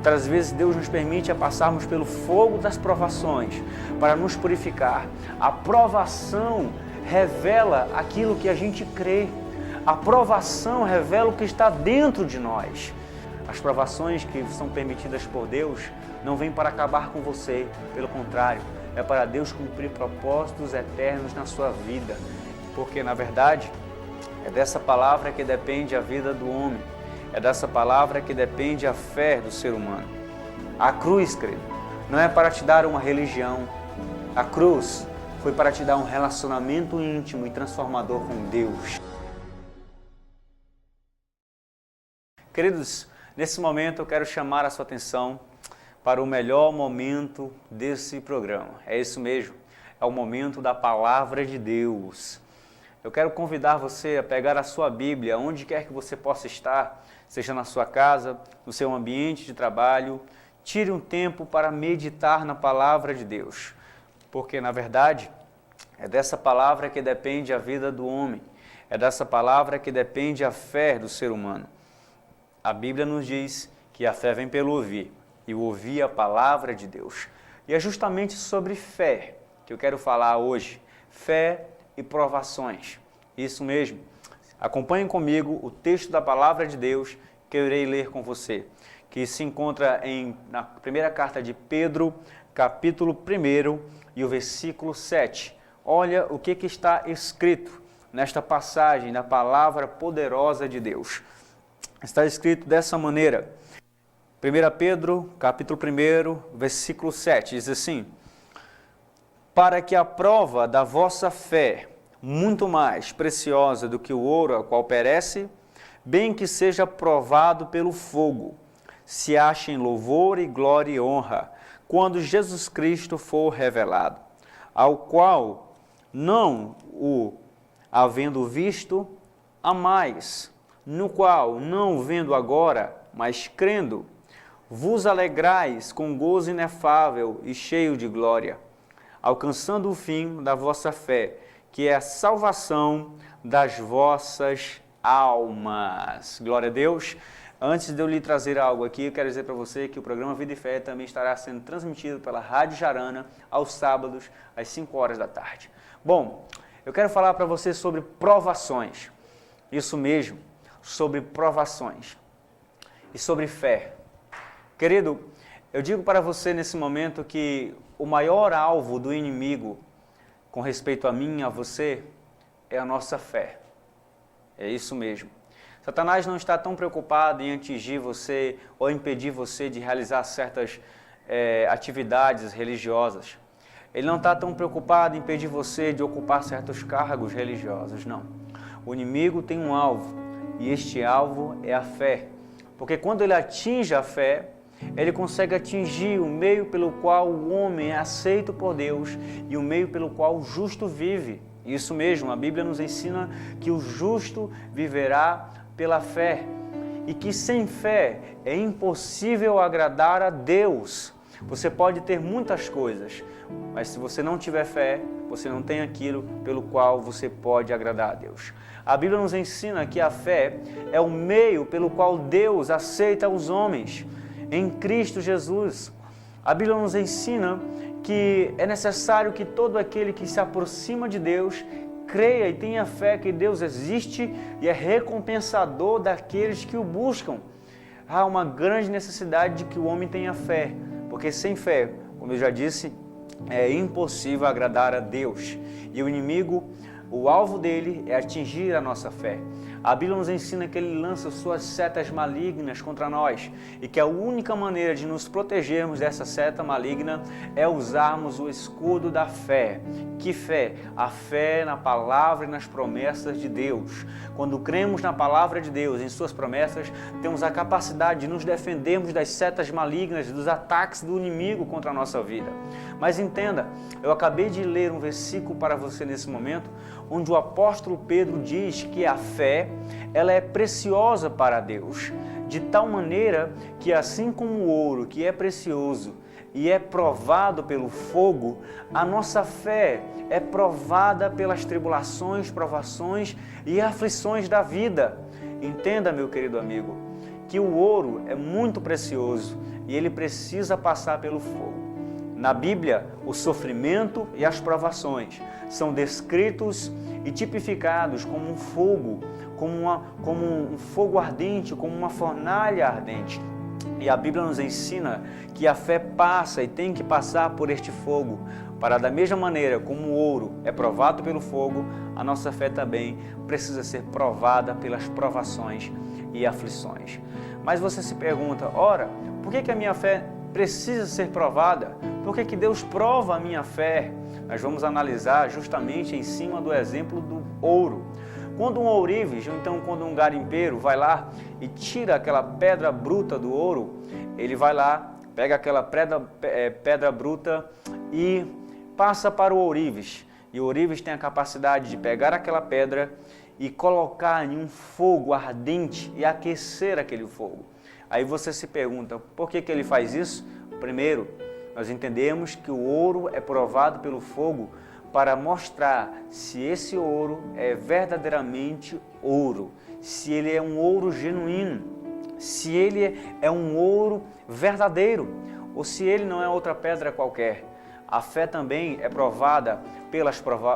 Muitas vezes Deus nos permite passarmos pelo fogo das provações para nos purificar. A provação revela aquilo que a gente crê. A provação revela o que está dentro de nós. As provações que são permitidas por Deus não vêm para acabar com você, pelo contrário, é para Deus cumprir propósitos eternos na sua vida. Porque, na verdade, é dessa palavra que depende a vida do homem. É dessa palavra que depende a fé do ser humano. A cruz, querido, não é para te dar uma religião. A cruz foi para te dar um relacionamento íntimo e transformador com Deus. Queridos, nesse momento eu quero chamar a sua atenção para o melhor momento desse programa. É isso mesmo, é o momento da Palavra de Deus. Eu quero convidar você a pegar a sua Bíblia, onde quer que você possa estar, seja na sua casa, no seu ambiente de trabalho. Tire um tempo para meditar na Palavra de Deus, porque, na verdade, é dessa palavra que depende a vida do homem, é dessa palavra que depende a fé do ser humano. A Bíblia nos diz que a fé vem pelo ouvir, e o ouvir a palavra de Deus. E é justamente sobre fé que eu quero falar hoje, fé e provações. Isso mesmo. Acompanhem comigo o texto da palavra de Deus que eu irei ler com você, que se encontra na primeira carta de Pedro, capítulo 1 e o versículo 7. Olha o que está escrito nesta passagem da palavra poderosa de Deus. Está escrito dessa maneira, 1 Pedro, capítulo 1, versículo 7, diz assim: para que a prova da vossa fé, muito mais preciosa do que o ouro, a qual perece, bem que seja provado pelo fogo, se ache em louvor e glória e honra, quando Jesus Cristo for revelado, ao qual, não o havendo visto, amais, no qual, não vendo agora, mas crendo, vos alegrais com gozo inefável e cheio de glória, alcançando o fim da vossa fé, que é a salvação das vossas almas. Glória a Deus. Antes de eu lhe trazer algo aqui, eu quero dizer para você que o programa Vida e Fé também estará sendo transmitido pela Rádio Jarana aos sábados, às 5 horas da tarde. Bom, eu quero falar para você sobre provações. Isso mesmo, sobre provações e sobre fé. Querido, eu digo para você nesse momento que o maior alvo do inimigo com respeito a mim e a você é a nossa fé. É isso mesmo. Satanás não está tão preocupado em atingir você ou impedir você de realizar certas atividades religiosas. Ele não está tão preocupado em impedir você de ocupar certos cargos religiosos, não. O inimigo tem um alvo, e este alvo é a fé. Porque quando ele atinge a fé, ele consegue atingir o meio pelo qual o homem é aceito por Deus e o meio pelo qual o justo vive. Isso mesmo, a Bíblia nos ensina que o justo viverá pela fé e que sem fé é impossível agradar a Deus. Você pode ter muitas coisas, mas se você não tiver fé, você não tem aquilo pelo qual você pode agradar a Deus. A Bíblia nos ensina que a fé é o meio pelo qual Deus aceita os homens em Cristo Jesus. A Bíblia nos ensina que é necessário que todo aquele que se aproxima de Deus creia e tenha fé que Deus existe e é recompensador daqueles que o buscam. Há uma grande necessidade de que o homem tenha fé, porque sem fé, como eu já disse, é impossível agradar a Deus. E o inimigo, o alvo dele é atingir a nossa fé. A Bíblia nos ensina que ele lança suas setas malignas contra nós e que a única maneira de nos protegermos dessa seta maligna é usarmos o escudo da fé. Que fé? A fé na palavra e nas promessas de Deus. Quando cremos na palavra de Deus, em suas promessas, temos a capacidade de nos defendermos das setas malignas, dos ataques do inimigo contra a nossa vida. Mas entenda, eu acabei de ler um versículo para você nesse momento, onde o apóstolo Pedro diz que a fé, ela é preciosa para Deus, de tal maneira que assim como o ouro que é precioso e é provado pelo fogo, a nossa fé é provada pelas tribulações, provações e aflições da vida. Entenda, meu querido amigo, que o ouro é muito precioso e ele precisa passar pelo fogo. Na Bíblia, o sofrimento e as provações são descritos e tipificados como um fogo, como um fogo ardente, como uma fornalha ardente. E a Bíblia nos ensina que a fé passa e tem que passar por este fogo, para da mesma maneira como o ouro é provado pelo fogo, a nossa fé também precisa ser provada pelas provações e aflições. Mas você se pergunta, ora, por que a minha fé precisa ser provada? Por que Deus prova a minha fé? Nós vamos analisar justamente em cima do exemplo do ouro. Quando um ourives, ou então quando um garimpeiro vai lá e tira aquela pedra bruta do ouro, ele vai lá, pega aquela pedra bruta e passa para o ourives. E o ourives tem a capacidade de pegar aquela pedra e colocar em um fogo ardente e aquecer aquele fogo. Aí você se pergunta, por que ele faz isso? Primeiro, nós entendemos que o ouro é provado pelo fogo para mostrar se esse ouro é verdadeiramente ouro, se ele é um ouro genuíno, se ele é um ouro verdadeiro, ou se ele não é outra pedra qualquer. A fé também é provada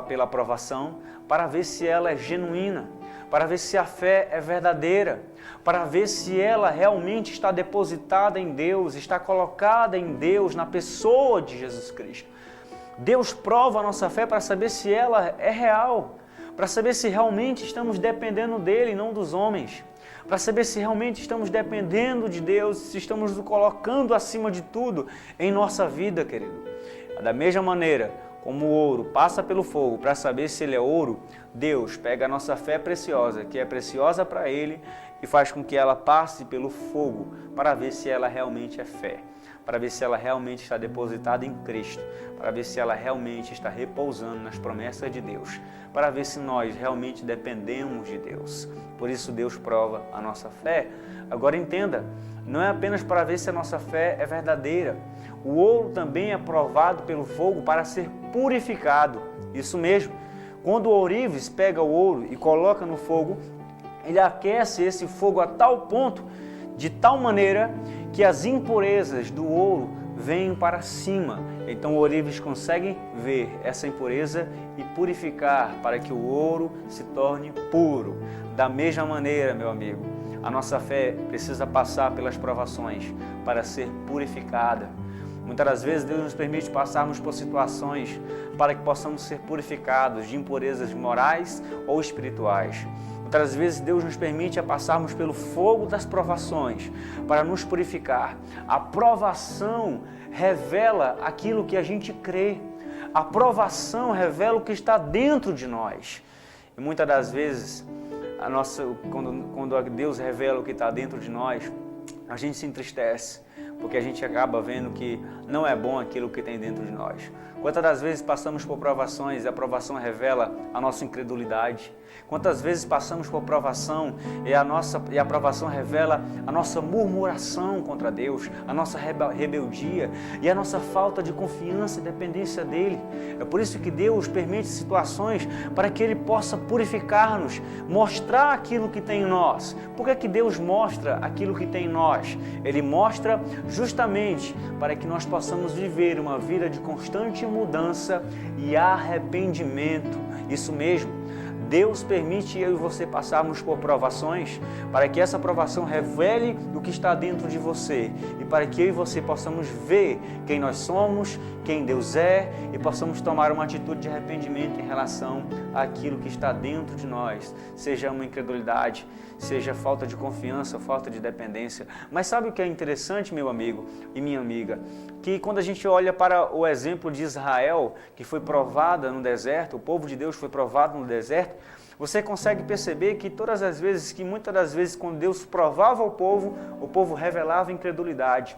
pela provação para ver se ela é genuína, para ver se a fé é verdadeira, para ver se ela realmente está depositada em Deus, está colocada em Deus, na pessoa de Jesus Cristo. Deus prova a nossa fé para saber se ela é real, para saber se realmente estamos dependendo dele e não dos homens, para saber se realmente estamos dependendo de Deus, se estamos nos colocando acima de tudo em nossa vida, querido. Da mesma maneira como o ouro passa pelo fogo para saber se ele é ouro, Deus pega a nossa fé preciosa, que é preciosa para ele, e faz com que ela passe pelo fogo para ver se ela realmente é fé, para ver se ela realmente está depositada em Cristo, para ver se ela realmente está repousando nas promessas de Deus, para ver se nós realmente dependemos de Deus. Por isso Deus prova a nossa fé. Agora entenda, não é apenas para ver se a nossa fé é verdadeira. O ouro também é provado pelo fogo para ser purificado. Isso mesmo. Quando o ourives pega o ouro e coloca no fogo, ele aquece esse fogo a tal ponto, de tal maneira que as impurezas do ouro vêm para cima. Então o ourives consegue ver essa impureza e purificar para que o ouro se torne puro. Da mesma maneira, meu amigo, a nossa fé precisa passar pelas provações para ser purificada. Muitas das vezes Deus nos permite passarmos por situações para que possamos ser purificados de impurezas morais ou espirituais. Muitas vezes Deus nos permite passarmos pelo fogo das provações para nos purificar. A provação revela aquilo que a gente crê. A provação revela o que está dentro de nós. E muitas das vezes, quando Deus revela o que está dentro de nós, a gente se entristece, porque a gente acaba vendo que não é bom aquilo que tem dentro de nós. Quantas das vezes passamos por provações e a provação revela a nossa incredulidade? Quantas vezes passamos por provação e a provação revela a nossa murmuração contra Deus, a nossa rebeldia e a nossa falta de confiança e dependência dEle. É por isso que Deus permite situações para que Ele possa purificar-nos, mostrar aquilo que tem em nós. Por que Deus mostra aquilo que tem em nós? Ele mostra justamente para que nós possamos viver uma vida de constante mudança e arrependimento. Isso mesmo. Deus permite eu e você passarmos por provações para que essa provação revele o que está dentro de você e para que eu e você possamos ver quem nós somos, quem Deus é e possamos tomar uma atitude de arrependimento em relação àquilo que está dentro de nós, seja uma incredulidade, seja falta de confiança, falta de dependência. Mas sabe o que é interessante, meu amigo e minha amiga? Que quando a gente olha para o exemplo de Israel, que foi provada no deserto, o povo de Deus foi provado no deserto, você consegue perceber que muitas das vezes, quando Deus provava o povo revelava incredulidade.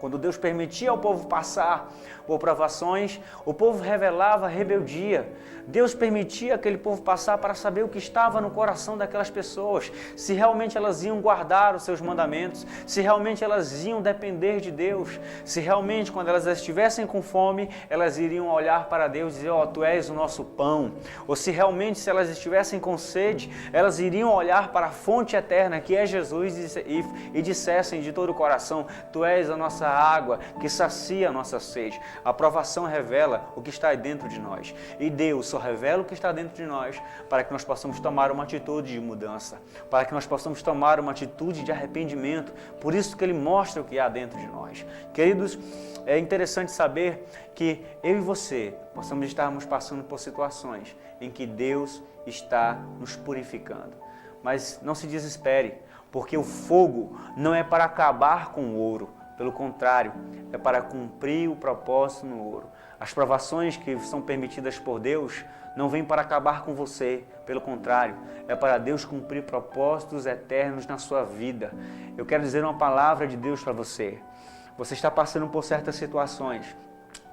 Quando Deus permitia ao povo passar por provações, o povo revelava rebeldia. Deus permitia aquele povo passar para saber o que estava no coração daquelas pessoas, se realmente elas iam guardar os seus mandamentos, se realmente elas iam depender de Deus, se realmente quando elas estivessem com fome, elas iriam olhar para Deus e dizer, ó, Tu és o nosso pão, ou se realmente se elas estivessem com sede, elas iriam olhar para a fonte eterna que é Jesus e dissessem de todo o coração, Tu és a nossa água que sacia a nossa sede. A provação revela o que está dentro de nós e Deus só revela o que está dentro de nós para que nós possamos tomar uma atitude de mudança, para que nós possamos tomar uma atitude de arrependimento. Por isso que Ele mostra o que há dentro de nós. Queridos, é interessante saber que eu e você possamos estarmos passando por situações em que Deus está nos purificando. Mas não se desespere, porque o fogo não é para acabar com o ouro. Pelo contrário, é para cumprir o propósito no ouro. As provações que são permitidas por Deus não vêm para acabar com você. Pelo contrário, é para Deus cumprir propósitos eternos na sua vida. Eu quero dizer uma palavra de Deus para você. Você está passando por certas situações.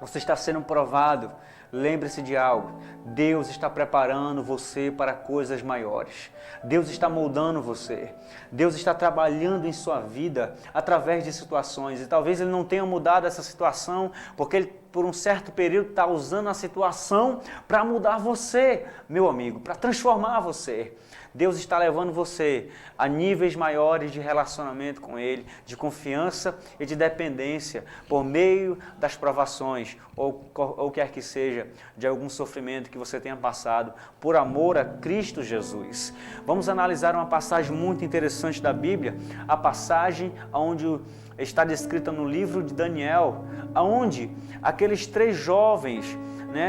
Você está sendo provado. Lembre-se de algo, Deus está preparando você para coisas maiores. Deus está moldando você. Deus está trabalhando em sua vida através de situações. E talvez Ele não tenha mudado essa situação, porque Ele, por um certo período, está usando a situação para mudar você, meu amigo, para transformar você. Deus está levando você a níveis maiores de relacionamento com Ele, de confiança e de dependência, por meio das provações, ou quer que seja, de algum sofrimento que você tenha passado, por amor a Cristo Jesus. Vamos analisar uma passagem muito interessante da Bíblia, a passagem onde está descrita no livro de Daniel, onde aqueles 3 jovens,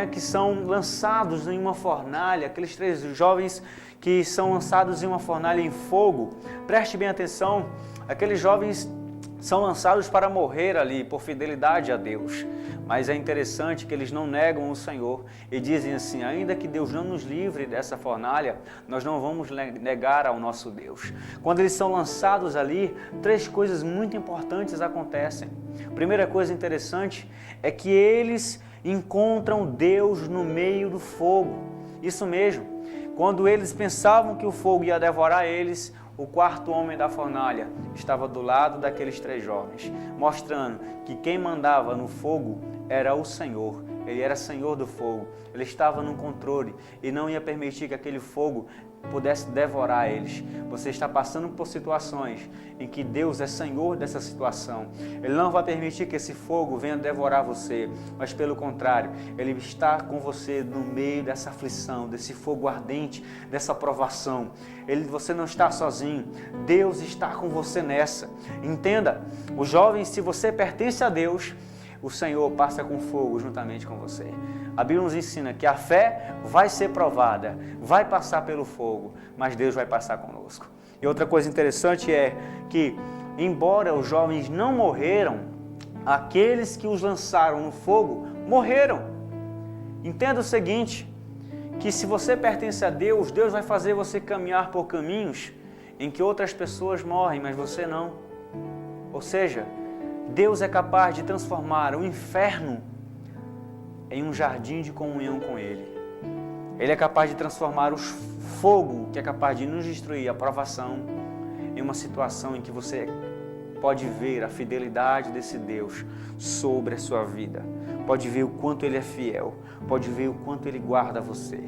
que são lançados em uma fornalha, aqueles 3 jovens que são lançados em uma fornalha em fogo. Preste bem atenção, aqueles jovens são lançados para morrer ali por fidelidade a Deus. Mas é interessante que eles não negam o Senhor e dizem assim, ainda que Deus não nos livre dessa fornalha, nós não vamos negar ao nosso Deus. Quando eles são lançados ali, 3 coisas muito importantes acontecem. A primeira coisa interessante é que eles encontram Deus no meio do fogo. Isso mesmo. Quando eles pensavam que o fogo ia devorar eles, o 4º homem da fornalha estava do lado daqueles 3 jovens, mostrando que quem mandava no fogo era o Senhor. Ele era Senhor do fogo, Ele estava no controle e não ia permitir que aquele fogo pudesse devorar eles. Você está passando por situações em que Deus é Senhor dessa situação. Ele não vai permitir que esse fogo venha devorar você, mas pelo contrário, Ele está com você no meio dessa aflição, desse fogo ardente, dessa provação. Você não está sozinho, Deus está com você nessa. Entenda, os jovens, se você pertence a Deus, o Senhor passa com fogo juntamente com você. A Bíblia nos ensina que a fé vai ser provada, vai passar pelo fogo, mas Deus vai passar conosco. E outra coisa interessante é que, embora os jovens não morreram, aqueles que os lançaram no fogo morreram. Entenda o seguinte, que se você pertence a Deus, Deus vai fazer você caminhar por caminhos em que outras pessoas morrem, mas você não. Ou seja, Deus é capaz de transformar o inferno em um jardim de comunhão com Ele. Ele é capaz de transformar o fogo, que é capaz de nos destruir, a provação, em uma situação em que você pode ver a fidelidade desse Deus sobre a sua vida. Pode ver o quanto Ele é fiel, pode ver o quanto Ele guarda você.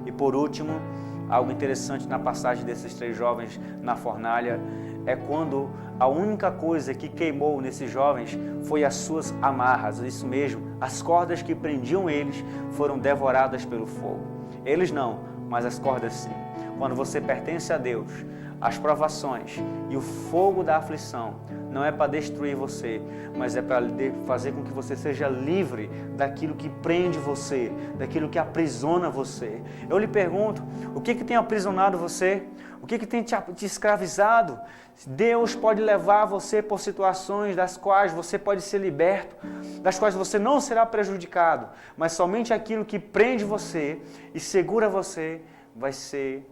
E por último, algo interessante na passagem desses 3 jovens na fornalha, é quando a única coisa que queimou nesses jovens foi as suas amarras. Isso mesmo, as cordas que prendiam eles foram devoradas pelo fogo. Eles não, mas as cordas sim. Quando você pertence a Deus, as provações e o fogo da aflição não é para destruir você, mas é para fazer com que você seja livre daquilo que prende você, daquilo que aprisiona você. Eu lhe pergunto, o que tem aprisionado você? O que tem te escravizado? Deus pode levar você por situações das quais você pode ser liberto, das quais você não será prejudicado, mas somente aquilo que prende você e segura você vai ser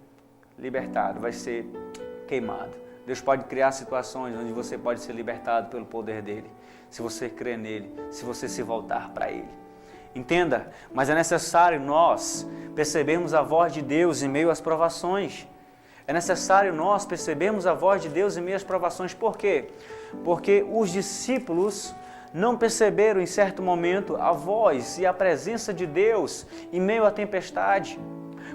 libertado, vai ser queimado. Deus pode criar situações onde você pode ser libertado pelo poder dele, se você crer nele, se você se voltar para ele. Entenda, mas é necessário nós percebermos a voz de Deus em meio às provações. É necessário nós percebermos a voz de Deus em meio às provações. Por quê? Porque os discípulos não perceberam em certo momento a voz e a presença de Deus em meio à tempestade.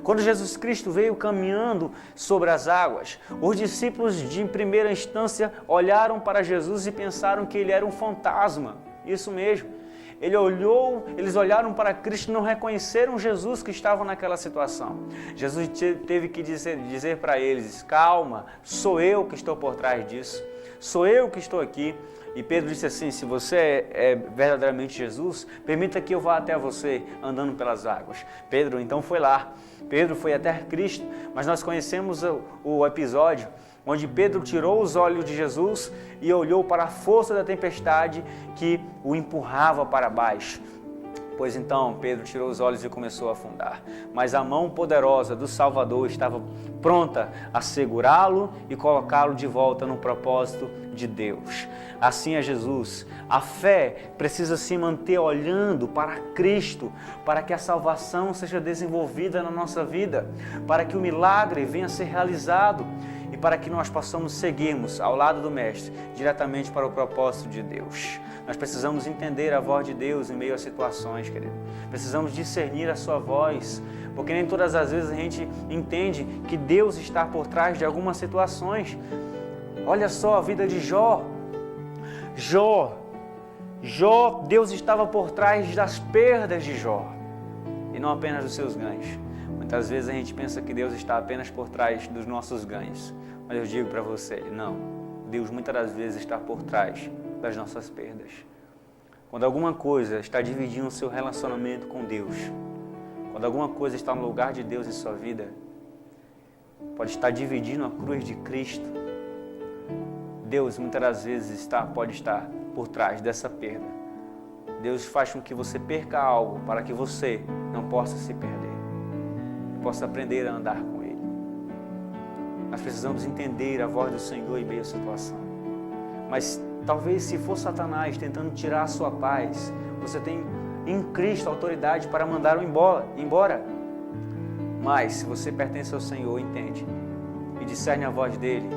Quando Jesus Cristo veio caminhando sobre as águas, os discípulos de primeira instância olharam para Jesus e pensaram que ele era um fantasma. Isso mesmo. Eles olharam para Cristo e não reconheceram Jesus que estava naquela situação. Jesus teve que dizer para eles: calma, sou eu que estou por trás disso, sou eu que estou aqui. E Pedro disse assim: se você é verdadeiramente Jesus, permita que eu vá até você andando pelas águas. Pedro então foi lá. Pedro foi até Cristo, mas nós conhecemos o episódio onde Pedro tirou os olhos de Jesus e olhou para a força da tempestade que o empurrava para baixo. Pois então Pedro tirou os olhos e começou a afundar. Mas a mão poderosa do Salvador estava pronta a segurá-lo e colocá-lo de volta no propósito de Deus. Assim é Jesus. A fé precisa se manter olhando para Cristo, para que a salvação seja desenvolvida na nossa vida, para que o milagre venha a ser realizado e para que nós possamos seguirmos ao lado do Mestre, diretamente para o propósito de Deus. Nós precisamos entender a voz de Deus em meio às situações, querido. Precisamos discernir a sua voz, porque nem todas as vezes a gente entende que Deus está por trás de algumas situações. Olha só a vida de Jó. Deus estava por trás das perdas de Jó e não apenas dos seus ganhos. Muitas vezes a gente pensa que Deus está apenas por trás dos nossos ganhos, mas eu digo para você, não. Deus muitas das vezes está por trás das nossas perdas. Quando alguma coisa está dividindo o seu relacionamento com Deus, quando alguma coisa está no lugar de Deus em sua vida, pode estar dividindo a cruz de Cristo, Deus muitas das vezes pode estar por trás dessa perda. Deus faz com que você perca algo para que você não possa se perder, possa aprender a andar com Ele. Nós precisamos entender a voz do Senhor em meio à situação. Mas talvez se for Satanás tentando tirar a sua paz, você tem em Cristo autoridade para mandá-lo embora. Mas se você pertence ao Senhor, entende e discerne a voz dEle,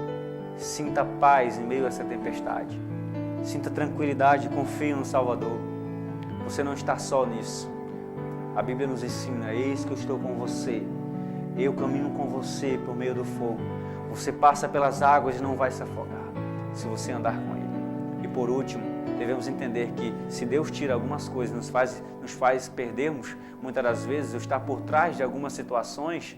sinta paz em meio a essa tempestade. Sinta tranquilidade e confie no Salvador. Você não está só nisso. A Bíblia nos ensina: eis que eu estou com você. Eu caminho com você por meio do fogo. Você passa pelas águas e não vai se afogar, se você andar com Ele. E por último, devemos entender que se Deus tira algumas coisas, nos faz perdermos, muitas das vezes, ou está por trás de algumas situações,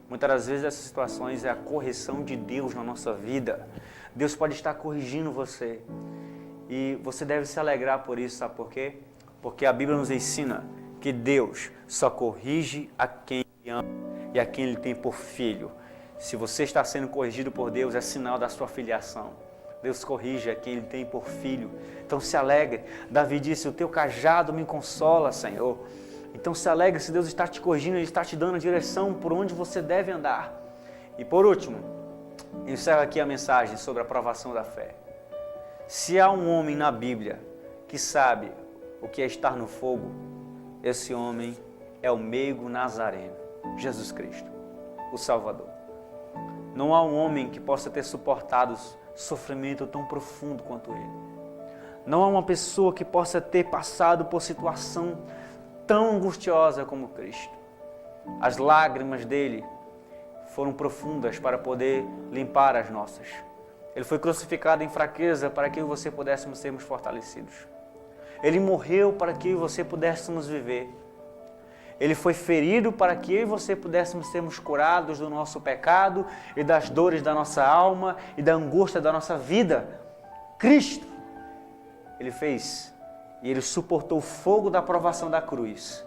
muitas das vezes essas situações é a correção de Deus na nossa vida. Deus pode estar corrigindo você. E você deve se alegrar por isso, sabe por quê? Porque a Bíblia nos ensina que Deus só corrige a quem ama e a quem Ele tem por filho. Se você está sendo corrigido por Deus, é sinal da sua filiação. Deus corrige a quem Ele tem por filho. Então se alegre. Davi disse: o teu cajado me consola, Senhor. Então se alegre se Deus está te corrigindo, Ele está te dando a direção por onde você deve andar. E por último, encerro aqui a mensagem sobre a provação da fé. Se há um homem na Bíblia que sabe o que é estar no fogo, esse homem é o meigo nazareno, Jesus Cristo, o Salvador. Não há um homem que possa ter suportado sofrimento tão profundo quanto ele. Não há uma pessoa que possa ter passado por situação tão angustiosa como Cristo. As lágrimas dele foram profundas para poder limpar as nossas. Ele foi crucificado em fraqueza para que eu e você pudéssemos sermos fortalecidos. Ele morreu para que eu e você pudéssemos viver. Ele foi ferido para que eu e você pudéssemos sermos curados do nosso pecado e das dores da nossa alma e da angústia da nossa vida. Cristo, Ele fez e Ele suportou o fogo da provação da cruz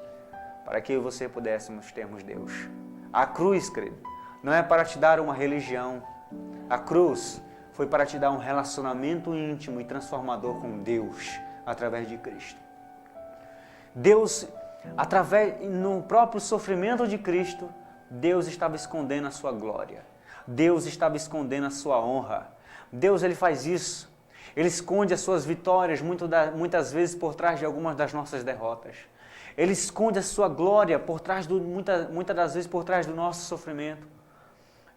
para que eu e você pudéssemos termos Deus. A cruz, querido, não é para te dar uma religião. A cruz foi para te dar um relacionamento íntimo e transformador com Deus através de Cristo. Deus, no próprio sofrimento de Cristo, Deus estava escondendo a sua glória. Deus estava escondendo a sua honra. Deus, Ele faz isso. Ele esconde as suas vitórias muitas vezes por trás de algumas das nossas derrotas. Ele esconde a sua glória muitas das vezes por trás do nosso sofrimento.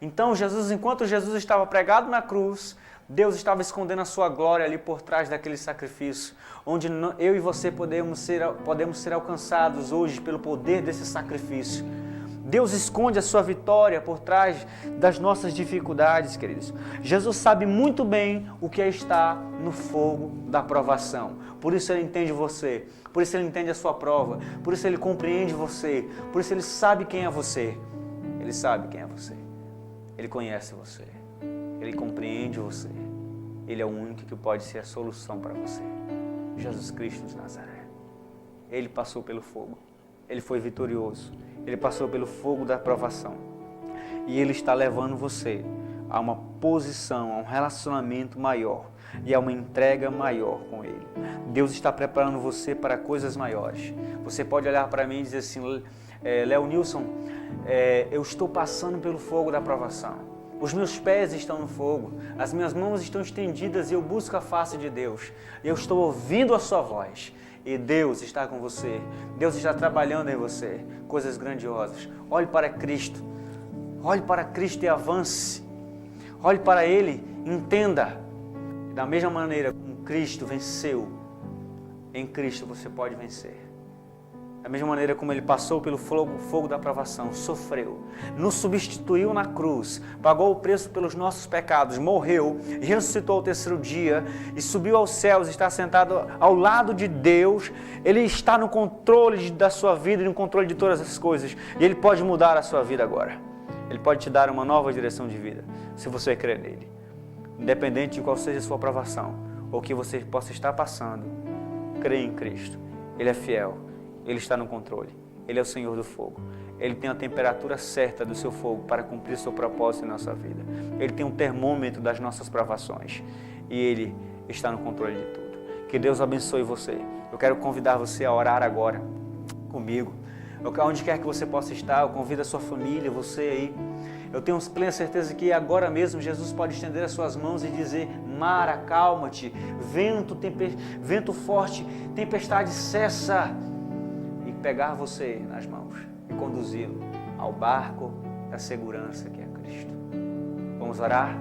Então, enquanto Jesus estava pregado na cruz, Deus estava escondendo a sua glória ali por trás daquele sacrifício, onde eu e você podemos ser alcançados hoje pelo poder desse sacrifício. Deus esconde a sua vitória por trás das nossas dificuldades, queridos. Jesus sabe muito bem o que é estar no fogo da provação. Por isso Ele entende você, por isso Ele entende a sua prova, por isso Ele compreende você, por isso Ele sabe quem é você. Ele sabe quem é você. Ele conhece você. Ele compreende você. Ele é o único que pode ser a solução para você. Jesus Cristo de Nazaré. Ele passou pelo fogo. Ele foi vitorioso. Ele passou pelo fogo da provação. E Ele está levando você a uma posição, a um relacionamento maior e a uma entrega maior com Ele. Deus está preparando você para coisas maiores. Você pode olhar para mim e dizer assim, Léo Nilson, eu estou passando pelo fogo da provação. Os meus pés estão no fogo, as minhas mãos estão estendidas e eu busco a face de Deus. Eu estou ouvindo a sua voz. E Deus está com você, Deus está trabalhando em você, coisas grandiosas. Olhe para Cristo e avance. Olhe para Ele, entenda. Da mesma maneira como Cristo venceu, em Cristo você pode vencer. Da mesma maneira como Ele passou pelo fogo da provação, sofreu, nos substituiu na cruz, pagou o preço pelos nossos pecados, morreu, ressuscitou ao terceiro dia e subiu aos céus, está sentado ao lado de Deus. Ele está no controle da sua vida e no controle de todas as coisas. E Ele pode mudar a sua vida agora. Ele pode te dar uma nova direção de vida, se você crer nele. Independente de qual seja a sua provação, ou o que você possa estar passando, crê em Cristo. Ele é fiel. Ele está no controle. Ele é o Senhor do fogo. Ele tem a temperatura certa do seu fogo para cumprir seu propósito em nossa vida. Ele tem um termômetro das nossas provações. E Ele está no controle de tudo. Que Deus abençoe você. Eu quero convidar você a orar agora comigo. Onde quer que você possa estar, eu convido a sua família, você aí. Eu tenho plena certeza que agora mesmo Jesus pode estender as suas mãos e dizer: mar, acalma-te, vento forte, tempestade, cessa. Pegar você nas mãos e conduzi-lo ao barco da segurança que é Cristo. Vamos orar?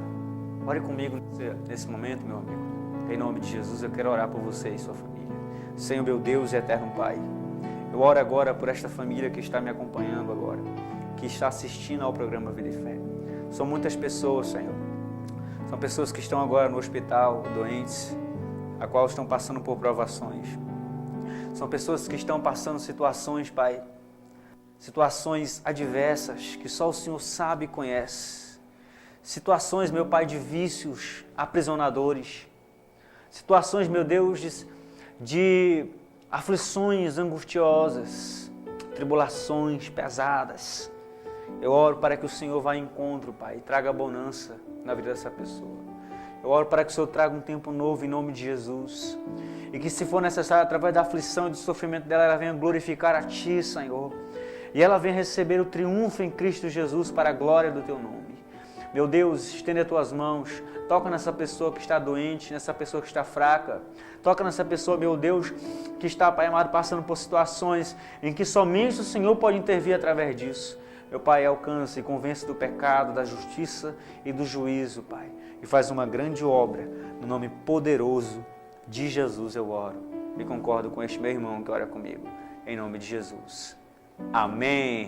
Ore comigo nesse momento, meu amigo. Em nome de Jesus, eu quero orar por você e sua família. Senhor, meu Deus e eterno Pai, eu oro agora por esta família que está me acompanhando agora, que está assistindo ao programa Vida e Fé. São muitas pessoas, Senhor. São pessoas que estão agora no hospital, doentes, a qual estão passando por provações. São pessoas que estão passando situações, Pai, situações adversas que só o Senhor sabe e conhece. Situações, meu Pai, de vícios aprisionadores. Situações, meu Deus, de aflições angustiosas, tribulações pesadas. Eu oro para que o Senhor vá em encontro, Pai, e traga bonança na vida dessa pessoa. Eu oro para que o Senhor traga um tempo novo em nome de Jesus. E que, se for necessário, através da aflição e do sofrimento dela, ela venha glorificar a Ti, Senhor. E ela venha receber o triunfo em Cristo Jesus para a glória do Teu nome. Meu Deus, estende as Tuas mãos. Toca nessa pessoa que está doente, nessa pessoa que está fraca. Toca nessa pessoa, meu Deus, que está, Pai amado, passando por situações em que somente o Senhor pode intervir através disso. Meu Pai, alcança e convence do pecado, da justiça e do juízo, Pai. E faz uma grande obra, no nome poderoso de Jesus eu oro. E concordo com este meu irmão que ora comigo. Em nome de Jesus. Amém.